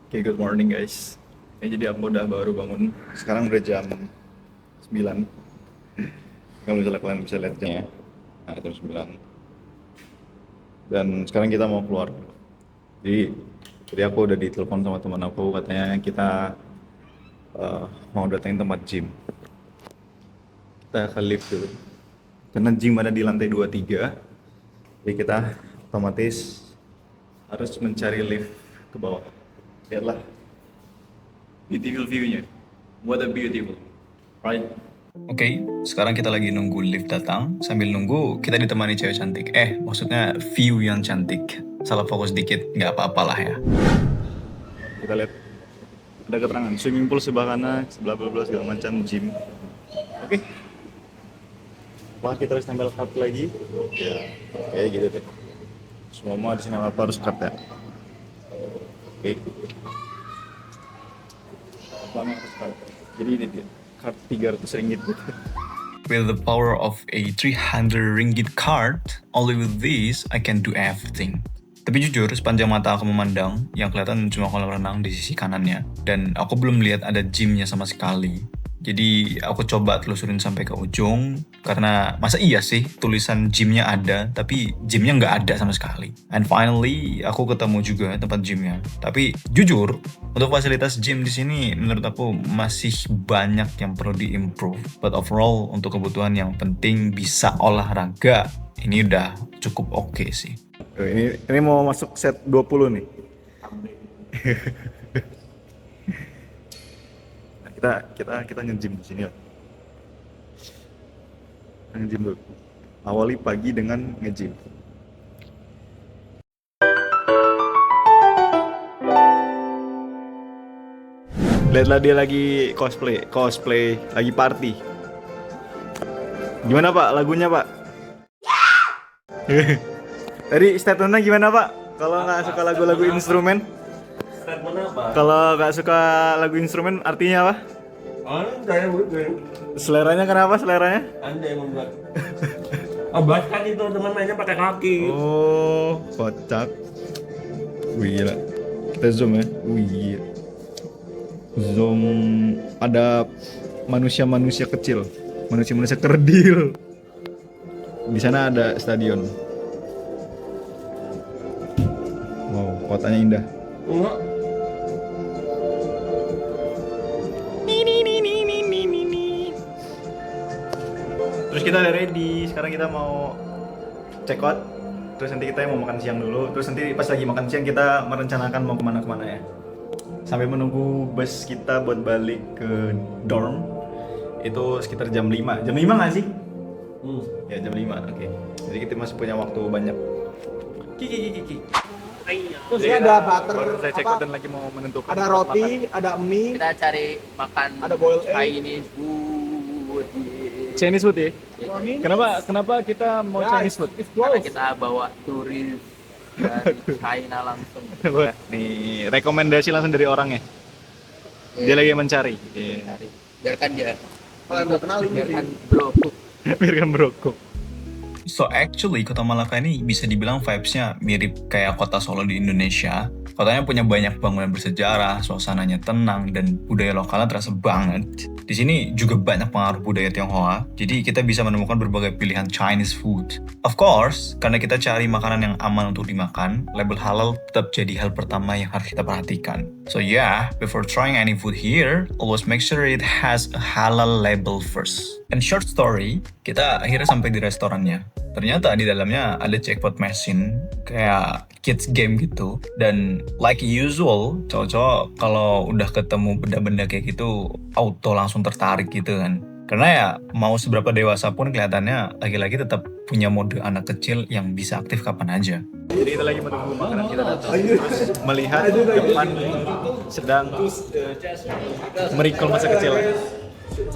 Oke, good morning guys. Jadi aku udah baru bangun. Sekarang udah jam 9. Kalau misalnya kalian bisa lihat jamnya. Nah, jam 9. Dan sekarang kita mau keluar. Jadi, jadi aku udah ditelepon sama teman aku, katanya kita mau datengin tempat gym. Kita ke lift dulu. Karena gym ada di lantai 23. Jadi kita otomatis harus mencari lift ke bawah. Lihatlah beautiful view-nya. What a beautiful, right? Oke, sekarang kita lagi nunggu lift datang. Sambil nunggu, kita ditemani cewek cantik. Maksudnya view yang cantik. Salah fokus dikit, nggak apa-apa lah ya. Kita lihat, ada keterangan. Swimming pool sebelah kanan, sebelah belah segala macam, gym. Oke. Wah, kita harus nempel card lagi. Ya, kayak gitu deh. Semua di sini apa harus card ya. Oke. Lama harus card. Jadi ini dia. Card 300 ringgit. With the power of a 300 ringgit card, only with this I can do everything. Tapi jujur, sepanjang mata aku memandang, yang kelihatan cuma kolam renang di sisi kanannya. Dan aku belum lihat ada gymnya sama sekali. Jadi aku coba telusurin sampai ke ujung, karena masa iya sih tulisan gymnya ada, tapi gymnya nggak ada sama sekali. And finally, aku ketemu juga tempat gymnya. Tapi jujur, untuk fasilitas gym di sini menurut aku masih banyak yang perlu diimprove. But overall, untuk kebutuhan yang penting bisa olahraga, ini udah cukup oke sih. Ini mau masuk set 20 nih. kita nge-gym di sini ya. Nge-gym dulu. Awali pagi dengan nge-gym. Lihatlah dia lagi cosplay lagi party. Gimana Pak lagunya Pak? Tadi statementnya gimana Pak? Kalau nggak suka lagu-lagu instrumen? Kalau nggak suka lagu instrumen artinya apa? Seleranya kenapa seleranya? Anda yang membuat. Bahkan itu teman mainnya pakai kaki. Oh, kocak. Wih gila. Kita zoom ya. Wih gila. Zoom ada manusia-manusia kecil, manusia-manusia kerdil. Di sana ada stadion. Wow, kotanya indah. Enggak. Terus kita udah ready, sekarang kita mau check out. Terus nanti kita mau makan siang dulu. Terus nanti pas lagi makan siang kita merencanakan mau kemana-kemana ya. Sampai menunggu bus kita buat balik ke dorm. Itu sekitar jam 5. Jam 5 nggak sih? Ya jam 5, oke. Jadi kita masih punya waktu banyak. Kiki. Terus ini ada butter, Baru saya check out dan lagi mau menentukan. ada roti, ada mie, Kita cari makan ada boiled egg. Chinese food. Chinese food ya? Morning. Kenapa kita mau Ya, Chinese food? it's Karena close. kita bawa turis dari China langsung. Wah, nih rekomendasi langsung dari orang ya. Dia lagi mencari. Iya. Cari. Biarkan dia. Kalau nggak kenal ini Biarkan sih. bro. Biarkan merokok. So actually Kota Malaka ini bisa dibilang vibes-nya mirip kayak kota Solo di Indonesia. Kotanya punya banyak bangunan bersejarah, suasananya tenang, dan budaya lokalnya terasa banget. Di sini juga banyak pengaruh budaya Tionghoa, jadi kita bisa menemukan berbagai pilihan Chinese food. Of course, karena kita cari makanan yang aman untuk dimakan, label halal tetap jadi hal pertama yang harus kita perhatikan. So yeah, before trying any food here, always make sure it has a halal label first. And short story, kita akhirnya sampai di restorannya. Ternyata di dalamnya ada jackpot machine, kayak kids game gitu. Dan like usual, cowok-cowok kalau udah ketemu benda-benda kayak gitu, auto langsung tertarik gitu kan. Karena ya mau seberapa dewasa pun kelihatannya laki-laki tetap punya mode anak kecil yang bisa aktif kapan aja. Jadi kita lagi menunggu makanan kita datang, terus melihat Evan sedang merecall masa kecil.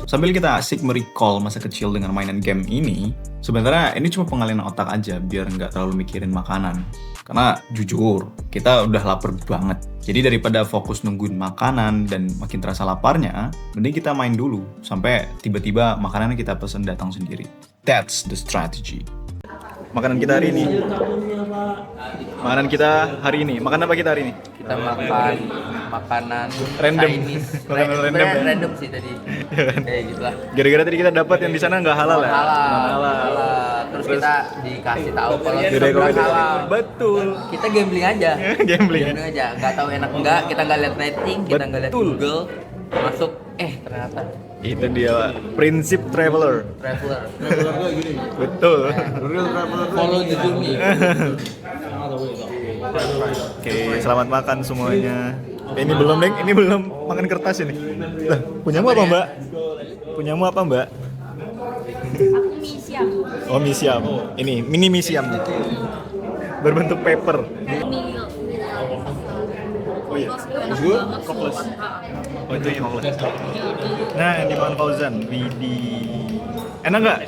Sambil kita asik merecall masa kecil dengan mainan game ini, sebenarnya ini cuma pengalihan otak aja biar nggak terlalu mikirin makanan. Karena jujur, kita udah lapar banget. Jadi daripada fokus nungguin makanan dan makin terasa laparnya, mending kita main dulu sampai tiba-tiba makanan yang kita pesen datang sendiri. That's the strategy. makanan kita hari ini. Makanan kita hari ini. Makan apa kita hari ini? Kita makan makanan Random. Chinese. Makanan random ya? Random sih tadi. Kayak gitu lah. Gara-gara tadi kita dapat yang di sana nggak halal ya? Halal. Terus kita dikasih tahu kalau seberang halal. Betul. Kita gambling aja. Gambling. Aja. Nggak tahu enak enggak. Kita nggak lihat rating. Kita nggak lihat Betul. Google. Masuk. Ternyata Itu dia prinsip traveler. traveler. Betul. Follow the journey. Oke, selamat makan semuanya. Ini belum, Deng. Ini belum makan kertas ini. Lah, punyamu apa, Mbak? Punyamu apa, Mbak? Aku mie siam. Oh, mie siam. Ini mini mie siam. Berbentuk paper. Mie. Oh iya. Gue? Kokles. Oh itu yang kokles. Nah, yang dimakan Fauzan. Widih. Enak nggak?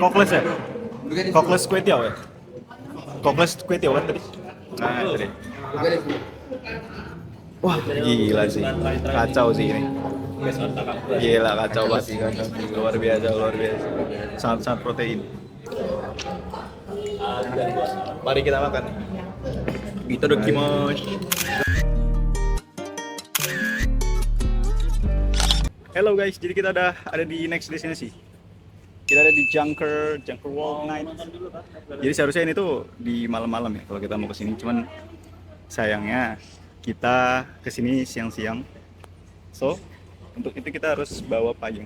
Kokles ya? Kokles kue tiaw ya? Kokles kue tiaw kan tadi? Nah, itu deh. Wah, gila sih. Kacau sih ini. Gila, kacau banget. Luar biasa, luar biasa. Sangat-sangat protein. Mari kita makan. Itadakimasu. Hello guys, jadi kita ada di next destinasi. Kita ada di Junker Walk Night. Jadi seharusnya ini tuh di malam-malam ya kalau kita mau kesini. Cuman sayangnya kita kesini siang-siang. So untuk itu kita harus bawa payung.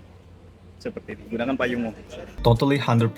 Seperti ini, gunakan payungmu. Totally 100%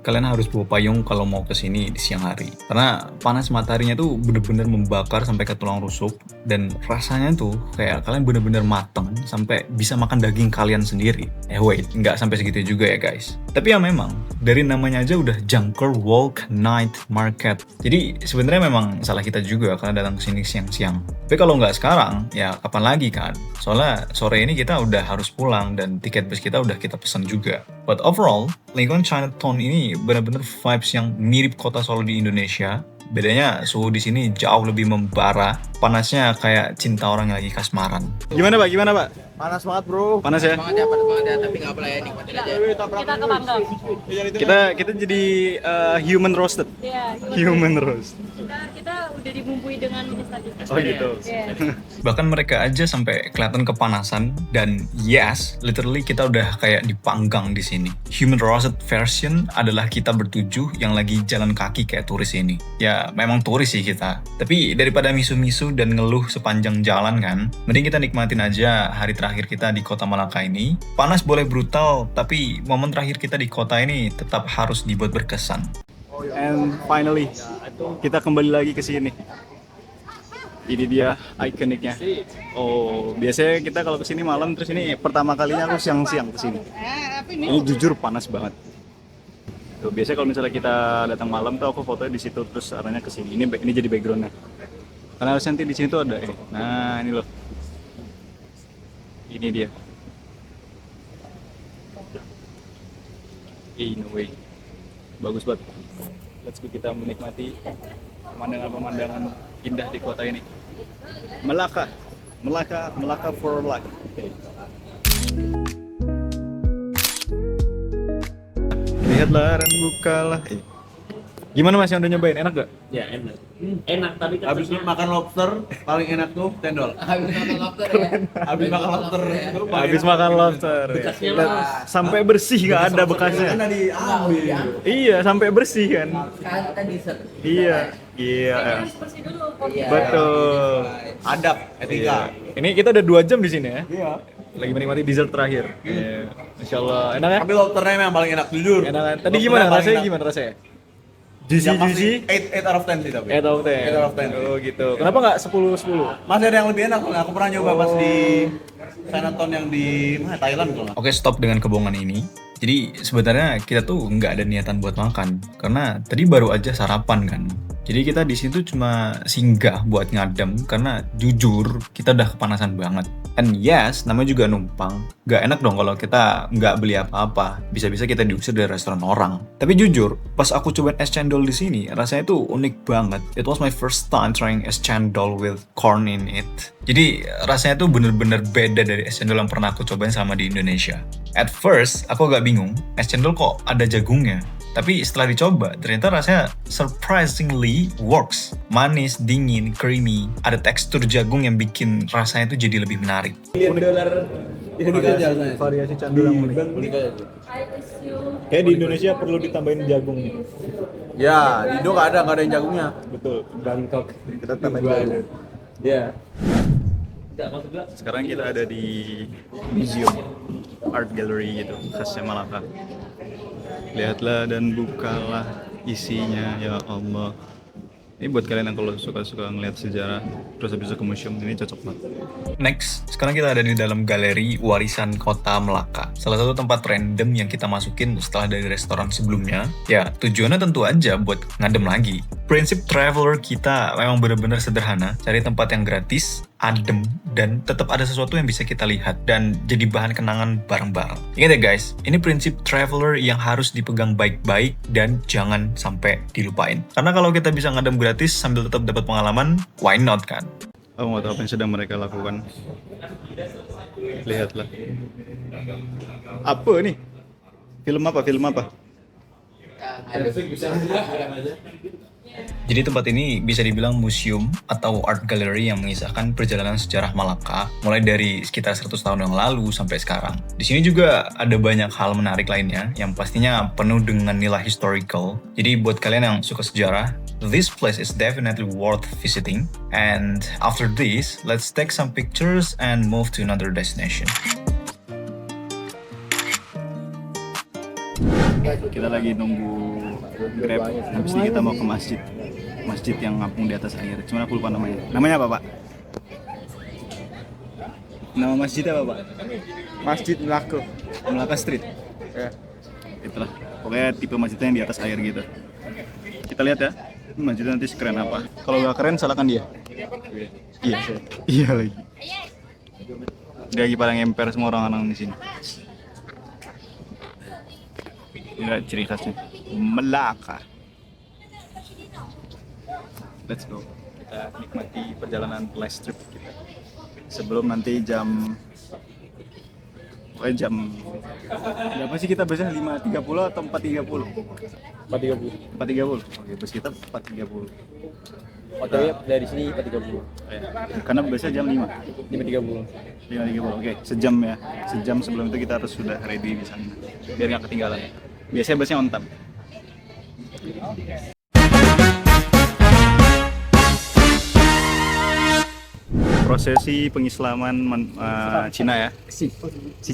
kalian harus bawa payung kalau mau kesini di siang hari. Karena panas mataharinya tuh bener-bener membakar sampai ke tulang rusuk. Dan rasanya tuh kayak kalian bener-bener mateng sampai bisa makan daging kalian sendiri. Wait, nggak sampai segitu juga ya guys. Tapi ya memang, dari namanya aja udah Junker Walk Night Market. Jadi sebenarnya memang salah kita juga karena datang kesini siang-siang. Tapi kalau nggak sekarang, ya kapan lagi kan? Soalnya sore ini kita udah harus pulang dan tiket bus kita udah kita pesan juga. But overall, lingkungan Chinatown ini benar-benar vibes yang mirip kota Solo di Indonesia. Bedanya suhu di sini jauh lebih membara. Panasnya kayak cinta orang yang lagi kasmaran. Gimana Pak? Gimana Pak? Panas banget, Bro. Panas ya? Panas banget ya, tapi nggak apa-apa ya, nikmatin aja. Kita ke Panggang. Kita jadi human roasted. Iya. Human roast. Kita udah dibumbui dengan ini tadi. Oh gitu. Iya. Bahkan mereka aja sampai kelihatan kepanasan dan yes, literally kita udah kayak dipanggang di sini. Human roasted version adalah kita bertujuh yang lagi jalan kaki kayak turis ini. Ya memang turis sih kita. Tapi daripada misu-misu dan ngeluh sepanjang jalan kan, mending kita nikmatin aja hari terakhir kita di kota Malaka ini. Panas boleh brutal, tapi momen terakhir kita di kota ini tetap harus dibuat berkesan. And finally, kita kembali lagi ke sini. Ini dia ikoniknya. Oh, biasanya kita kalau kesini malam, terus ini pertama kalinya aku siang-siang kesini. Ini jujur panas banget. Tuh, biasanya kalau misalnya kita datang malam tuh aku fotonya di situ terus arahnya ke sini. Ini jadi backgroundnya. Karena harusnya nanti di sini tuh ada. Nah, ini loh. Ini dia. In a way. Bagus banget. Let's go kita menikmati pemandangan-pemandangan indah di kota ini. Melaka for life. Lihatlah dan bukalah. Gimana Mas yang udah nyobain? Enak gak? Ya enak. Enak tapi kan Habis makan lobster, paling enak tuh cendol. Habis makan lobster ya. Habis makan lobster itu paling Habis enak. makan lobster. Bekasnya, Lihat, Mas. sampai bersih gak ada bekasnya. Kan diambil. Iya, sampai bersih kan. Sekarang kita dessert. Iya. Iya. Harus bersih dulu. Iya. Betul. Adab, etika. Iya. Ini kita udah 2 jam di sini ya. Iya. Lagi menikmati dessert terakhir. Iya. Masya Allah. Enak ya? Tapi lobsternya memang paling enak jujur. Enak kan? Tadi Lobsternya gimana paling rasanya? enak. Gimana rasanya? Yang pasti Juicy? 8 out of 10 sih tapi. 8 out of 10. 8 out of 10. Oh gitu. Kenapa nggak 10-10? Masih ada yang lebih enak, aku pernah nyoba pas di Chinatown yang di mana Thailand kalau nggak. Oke, stop dengan kebohongan ini. Jadi sebenarnya kita tuh nggak ada niatan buat makan karena tadi baru aja sarapan kan. Jadi kita di situ cuma singgah buat ngadem karena jujur kita udah kepanasan banget. And yes, namanya juga numpang. Gak enak dong kalau kita nggak beli apa-apa. Bisa-bisa kita diusir dari restoran orang. Tapi jujur, pas aku cobain es cendol di sini, rasanya tuh unik banget. It was my first time trying es cendol with corn in it. Jadi rasanya tuh bener-bener beda dari es cendol yang pernah aku cobain sama di Indonesia. At first, aku agak bingung, es cendol kok ada jagungnya. Tapi setelah dicoba, ternyata rasanya surprisingly works. Manis, dingin, creamy, ada tekstur jagung yang bikin rasanya itu jadi lebih menarik. Variasi candulang unik. I assume Kayak di Indonesia perlu ditambahin jagung nih. Ya, di Indo nggak ada yang jagungnya. Betul. Bangkok. Kita tambahin jagung. Ya. Tidak masuk gak? Sekarang kita ada di museum art gallery gitu, khasnya Malaka. Lihatlah dan bukalah isinya, ya Allah. Ini buat kalian yang kalau suka-suka ngeliat sejarah, terus habis itu ke museum, ini cocok banget. Next, sekarang kita ada di dalam galeri warisan kota Melaka. Salah satu tempat random yang kita masukin setelah dari restoran sebelumnya. Ya, tujuannya tentu aja buat ngadem lagi. Prinsip traveler kita memang benar-benar sederhana. Cari tempat yang gratis, adem, dan tetap ada sesuatu yang bisa kita lihat dan jadi bahan kenangan bareng-bareng. Ingat ya guys, ini prinsip traveler yang harus dipegang baik-baik dan jangan sampai dilupain. Karena kalau kita bisa ngadem gratis sambil tetap dapat pengalaman, why not kan? Aku nggak tahu apa yang sedang mereka lakukan. Lihatlah. Apa nih? Film apa? Film apa? Jadi tempat ini bisa dibilang museum atau art gallery yang mengisahkan perjalanan sejarah Malaka mulai dari sekitar 100 tahun yang lalu sampai sekarang. Di sini juga ada banyak hal menarik lainnya yang pastinya penuh dengan nilai historical. Jadi buat kalian yang suka sejarah, this place is definitely worth visiting. And after this, let's take some pictures and move to another destination. Kita lagi nunggu Grab, habis ini kita mau ke masjid yang ngapung di atas air. Cuman aku lupa namanya. Namanya apa, Pak? Nama masjidnya apa, Pak? Masjid Melaka. Melaka Street. Ya. Itulah. Pokoknya tipe masjidnya yang di atas air gitu. Kita lihat ya, masjidnya nanti sekeren apa. Kalau nggak keren, salahkan dia. Iya, iya lagi. Dia lagi pada ngemper semua orang-orang di sini. Ini ciri khasnya Melaka. Let's go. Kita nikmati perjalanan flash trip kita. Sebelum nanti jam berapa sih kita biasanya 5.30 atau 4.30? 4.30. 4.30. Oke, bus kita 4.30. Hotelnya dari sini 4.30. Karena biasanya jam 5. 5.30. 5.30. Oke, sejam ya. Sejam sebelum itu kita harus sudah ready di sana. Biar nggak ketinggalan. Biasanya busnya on time. Prosesi pengislaman Cina ya. Si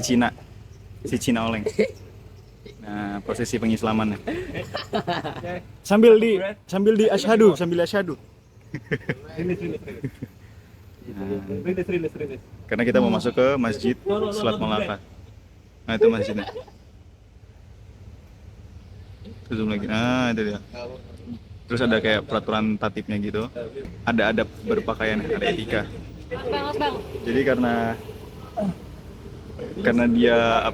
Cina Oleng. Nah, prosesi pengislamannya. Sambil di asyhadu. Karena kita mau masuk ke Masjid Selat Malaka. Nah, itu masjidnya. Zoom lagi. Nah, itu dia. Terus ada kayak peraturan tatipnya gitu. Ada adab berpakaian, ada etika. Bang. Jadi karena dia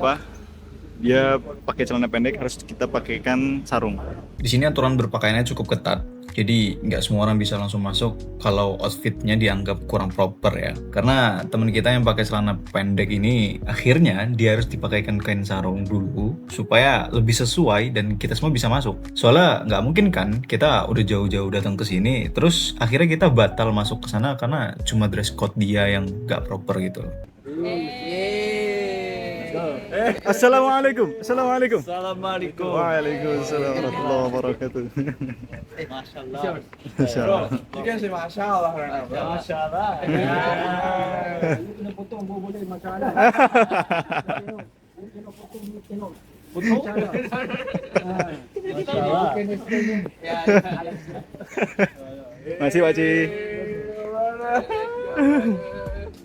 dia pakai celana pendek, harus kita pakaikan sarung. Di sini aturan berpakaiannya cukup ketat. Jadi nggak semua orang bisa langsung masuk kalau outfitnya dianggap kurang proper ya. Karena teman kita yang pakai celana pendek ini akhirnya dia harus dipakaikan kain sarung dulu supaya lebih sesuai dan kita semua bisa masuk. Soalnya nggak mungkin kan kita udah jauh-jauh datang ke sini terus akhirnya kita batal masuk ke sana karena cuma dress code dia yang nggak proper gitu. Assalamualaikum. Waalaikumsalam warahmatullahi wabarakatuh. Masyaallah. Masyaallah. You can say masyaallah. Masyaallah. Potong boleh masalah. Masih Pakcik.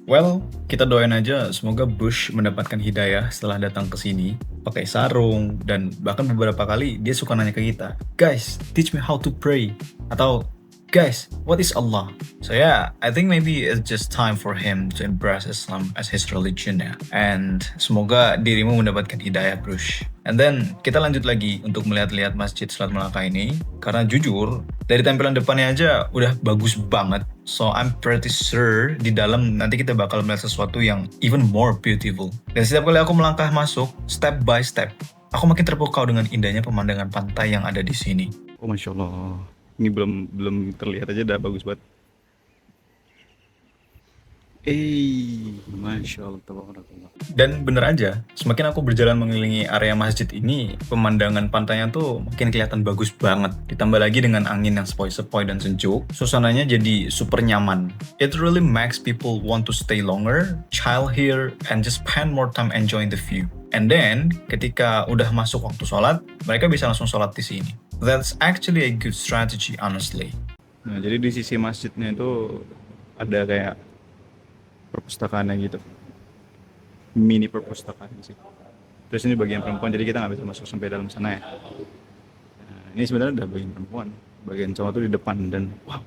Well, kita doain aja semoga Bush mendapatkan hidayah setelah datang ke sini, pakai sarung, dan bahkan beberapa kali dia suka nanya ke kita, guys, teach me how to pray, atau guys, what is Allah? So yeah, I think maybe it's just time for him to embrace Islam as his religion ya. And semoga dirimu mendapatkan hidayah, Bush. And then kita lanjut lagi untuk melihat-lihat Masjid Selat Malaka ini, karena jujur dari tampilan depannya aja udah bagus banget. So I'm pretty sure di dalam nanti kita bakal melihat sesuatu yang even more beautiful. Dan setiap kali aku melangkah masuk, step by step, Aku makin terpukau dengan indahnya pemandangan pantai yang ada di sini. Oh masya Allah, ini belum terlihat aja udah bagus banget. Masya Allah, tabarakallah. Dan bener aja, semakin aku berjalan mengelilingi area masjid ini, pemandangan pantainya tuh makin kelihatan bagus banget. Ditambah lagi dengan angin yang sepoi-sepoi dan sejuk, suasananya jadi super nyaman. It really makes people want to stay longer, chill here, and just spend more time enjoying the view. And then, ketika udah masuk waktu sholat, mereka bisa langsung sholat di sini. That's actually a good strategy, honestly. Nah, jadi di sisi masjidnya itu ada kayak perpustakaannya gitu, mini perpustakaan sih. Terus ini bagian perempuan, jadi kita nggak bisa masuk sampai dalam sana ya. Nah, ini sebenarnya udah bagian perempuan, bagian cowok tuh di depan. Dan wow,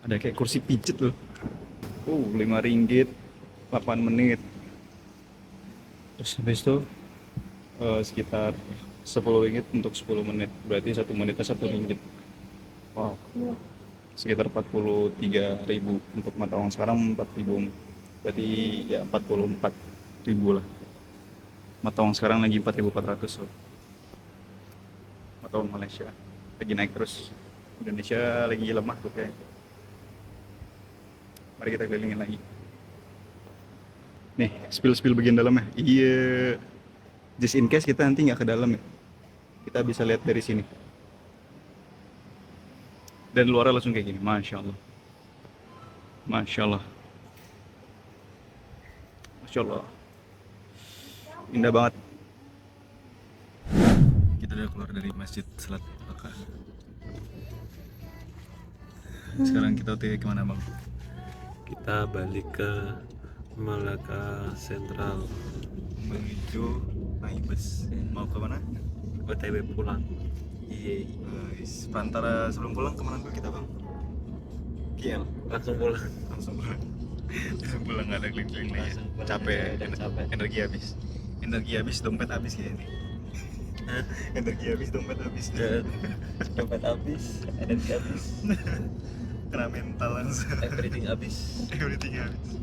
ada kayak kursi pijet loh. 5 ringgit 8 menit. Terus habis itu sekitar 10 ringgit untuk 10 menit, berarti 1 menitnya 1 ringgit. Wow, sekitar 43.000 untuk mata uang sekarang 4.000, berarti ya 44.000 lah. Mata uang sekarang lagi 4.400 loh. Mata uang Malaysia lagi naik terus, Indonesia lagi lemah tuh kayak. Mari kita kelilingin lagi. Nih, spill bagian dalamnya. Iya, just in case kita nanti nggak ke dalam ya, kita bisa lihat dari sini. Dan luarnya langsung kayak gini, masya Allah, masya Allah, masya Allah, indah banget. Kita udah keluar dari Masjid Selat Melaka. Sekarang kita OTW kemana bang? Kita balik ke Malaka Sentral, Menuju naik bus. Mau ke mana? OTW pulang. Iya. Perantara sebelum pulang kemana dulu kita bang? KL. Langsung pulang. Langsung pulang. Langsung pulang, nggak ada keliling-keliling lagi. Capek, energi habis. Energi habis, dompet habis kayak ini. Energi habis, dompet habis. Dompet habis, energi habis, Kena mental langsung. everything habis. Everything habis.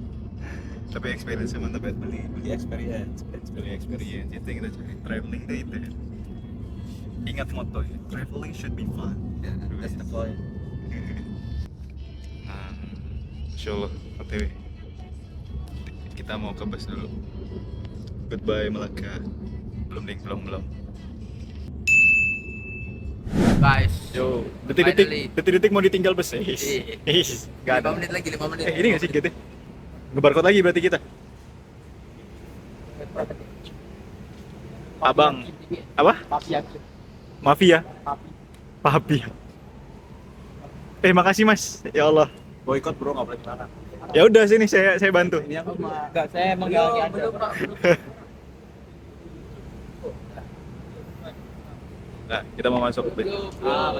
Tapi experience mantap ya. Beli experience. Beli experience itu yang kita cari. Traveling tuh itu ya. Ingat motto ya, traveling should be fun. Yeah, that's the point. Nah, Insya Allah OTW. Kita mau ke bus dulu. Goodbye Melaka. Belum. Guys, Yo, Finally. detik-detik mau ditinggal bus. Iya. Gak 5 ada. menit lagi, 5 menit. Ini gak sih gitu? Ngebarcode lagi berarti kita. Abang. Apa? Mafia. Papi. Makasih Mas. Ya Allah. Boykot bro, nggak boleh celana. Ya udah sini saya bantu. Ini aku mah Enggak, saya menggalangi aja. Belum, Pak. Nah, kita mau masuk. Ah,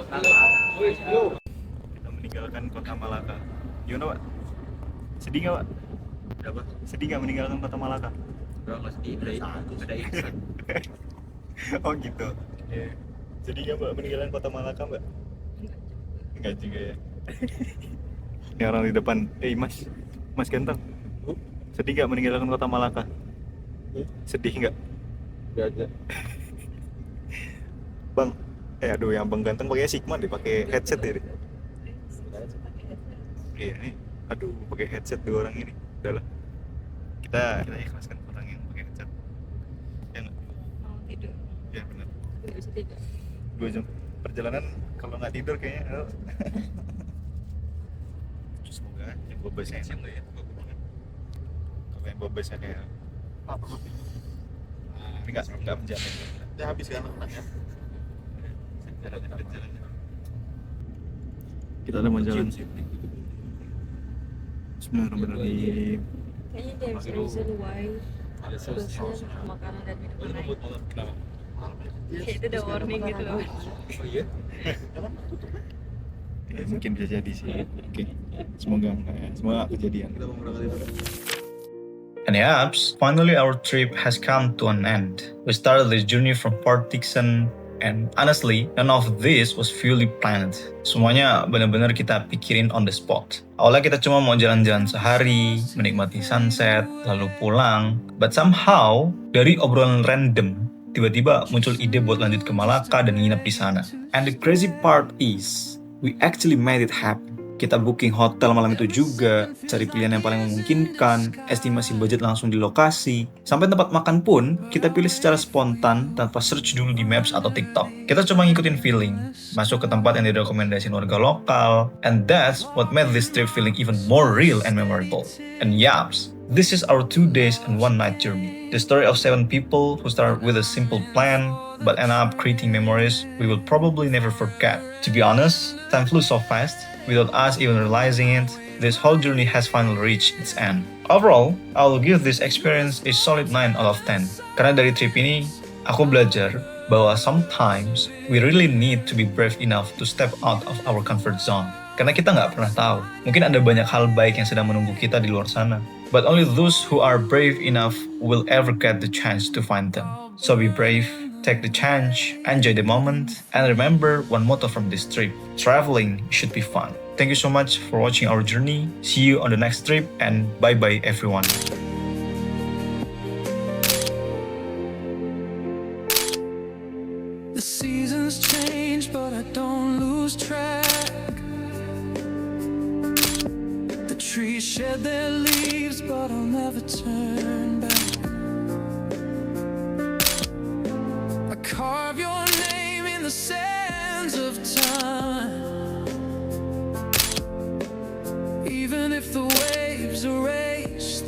Kita meninggalkan kota Malaka. Gimana Pak? Sedih nggak Pak? apa? Sedih nggak meninggalkan kota Malaka? Bro, enggak sedih, udah iksan. Oh gitu. Sedih nggak Mbak meninggalkan kota Malaka Mbak? Enggak juga ya. Ini orang di depan. Mas ganteng. Sedih nggak meninggalkan kota Malaka? Sedih nggak? Gak aja. Bang, aduh yang bang ganteng pakai Sigma deh, pakai headset deh. Iya nih, aduh pakai headset dua orang ini. Udahlah, kita ikhlaskan orang yang pakai headset. Ya nggak? Mau tidur. Ya benar. Tidak bisa tidur. 2 jam perjalanan kalau nggak tidur kayaknya. Semoga yang bobasnya enak ya. Kalau yang bobasnya kayak ini nggak menjamin. Udah habis kan anak-anaknya. Kita ada mau jalan sih. Bismillahirrahmanirrahim. Kayaknya dia bisa reason why busnya makanan dan minuman naik. Kenapa? Kayak itu udah warning gitu loh. Oh iya? Ya, mungkin bisa jadi sih. Oke. Semoga enggak ya. Semoga nggak kejadian. Kita mau berangkat itu. And yaps, finally our trip has come to an end. We started this journey from Port Dickson, and honestly, none of this was fully planned. Semuanya benar-benar kita pikirin on the spot. Awalnya kita cuma mau jalan-jalan sehari, menikmati sunset, lalu pulang. But somehow, dari obrolan random, tiba-tiba muncul ide buat lanjut ke Malaka dan nginep di sana. And the crazy part is, we actually made it happen. Kita booking hotel malam itu juga, cari pilihan yang paling memungkinkan, estimasi budget langsung di lokasi. Sampai tempat makan pun, kita pilih secara spontan tanpa search dulu di Maps atau TikTok. Kita cuma ngikutin feeling, masuk ke tempat yang direkomendasiin warga lokal, and that's what made this trip feeling even more real and memorable. And yaps, this is our 2 days and 1 night journey. The story of 7 people who started with a simple plan, but end up creating memories we will probably never forget. To be honest, time flew so fast, without us even realizing it, this whole journey has finally reached its end. Overall, I will give this experience a solid 9 out of 10. Karena dari trip ini, aku belajar bahwa sometimes we really need to be brave enough to step out of our comfort zone. Karena kita nggak pernah tahu, mungkin ada banyak hal baik yang sedang menunggu kita di luar sana. But only those who are brave enough will ever get the chance to find them. So be brave, take the chance, enjoy the moment, and remember one motto from this trip: traveling should be fun. Thank you so much for watching our journey. See you on the next trip, and bye-bye everyone. The seasons change, but I don't lose track. The trees shed their leaves, but I'll never turn back. I carve your name in the sands of time. Even if the waves erase